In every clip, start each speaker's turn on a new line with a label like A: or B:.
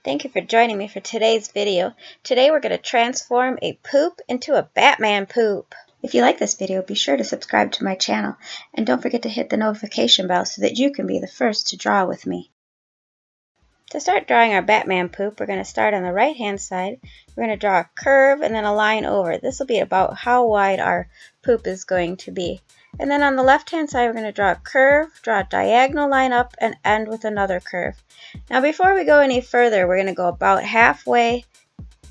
A: Thank you for joining me for today's video. Today we're going to transform a poop into a Batman poop. If you like this video, be sure to subscribe to my channel and don't forget to hit the notification bell so that you can be the first to draw with me. To start drawing our Batman poop, we're going to start on the right hand side. We're going to draw a curve and then a line over. This will be about how wide our poop is going to be. And then on the left hand side, we're going to draw a curve, draw a diagonal line up, and end with another curve. Now before we go any further, we're going to go about halfway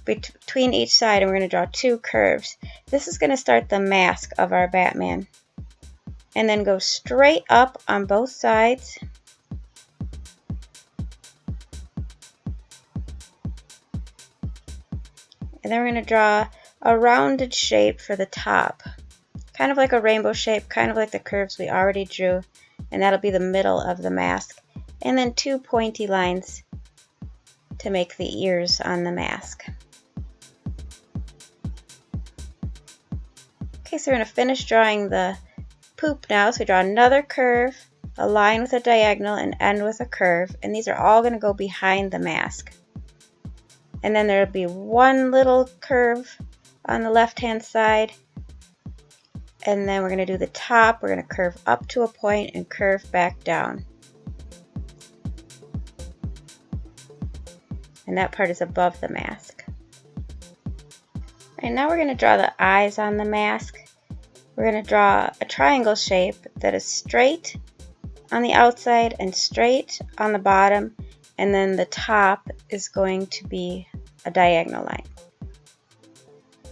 A: between each side and we're going to draw two curves. This is going to start the mask of our Batman. And then go straight up on both sides. And then we're going to draw a rounded shape for the top. Kind of like a rainbow shape, kind of like the curves we already drew. And that'll be the middle of the mask. And then two pointy lines to make the ears on the mask. Okay, so we're going to finish drawing the poop now. So we draw another curve, a line with a diagonal, and end with a curve. And these are all going to go behind the mask. And then there'll be one little curve on the left hand side. And then we're going to do the top. We're going to curve up to a point and curve back down. And that part is above the mask. And now we're going to draw the eyes on the mask. We're going to draw a triangle shape that is straight on the outside and straight on the bottom. And then the top is going to be a diagonal line.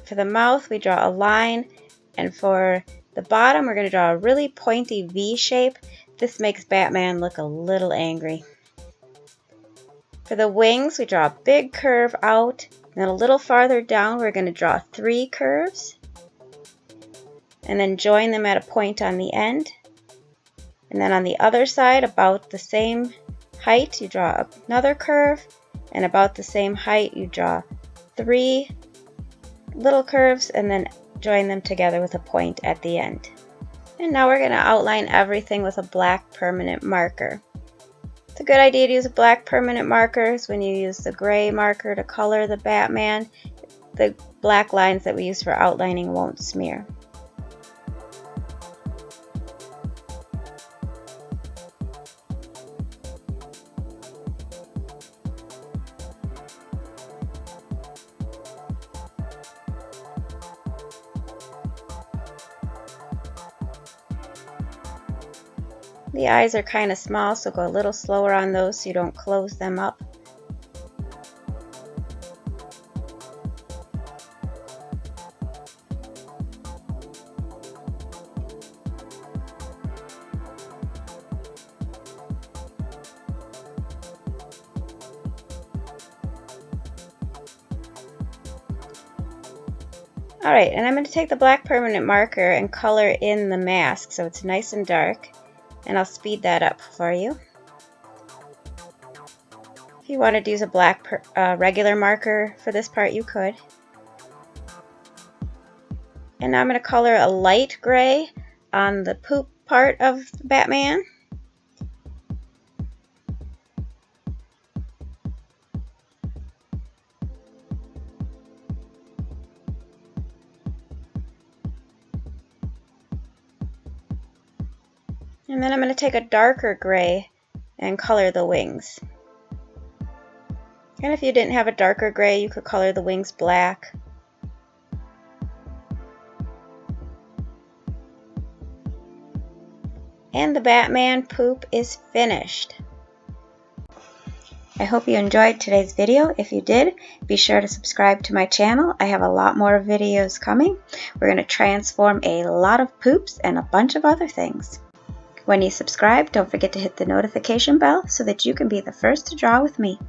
A: For the mouth, we draw a line. And for the bottom, we're going to draw a really pointy V shape. This makes Batman look a little angry. For the wings, we draw a big curve out. And then a little farther down, we're going to draw three curves. And then join them at a point on the end. And then on the other side, about the same height, you draw another curve. And about the same height, you draw three little curves and then join them together with a point at the end. And now we're going to outline everything with a black permanent marker. It's a good idea to use a black permanent marker when you use the gray marker to color the Batman. The black lines that we use for outlining won't smear. The eyes are kind of small, so go a little slower on those so you don't close them up. Alright, and I'm going to take the black permanent marker and color in the mask so it's nice and dark. And I'll speed that up for you. If you wanted to use a black regular marker for this part, you could. And now I'm going to color a light gray on the poop part of Batman. And then I'm going to take a darker gray and color the wings. And if you didn't have a darker gray, you could color the wings black. And the Batman poop is finished. I hope you enjoyed today's video. If you did, be sure to subscribe to my channel. I have a lot more videos coming. We're going to transform a lot of poops and a bunch of other things. When you subscribe, don't forget to hit the notification bell so that you can be the first to draw with me.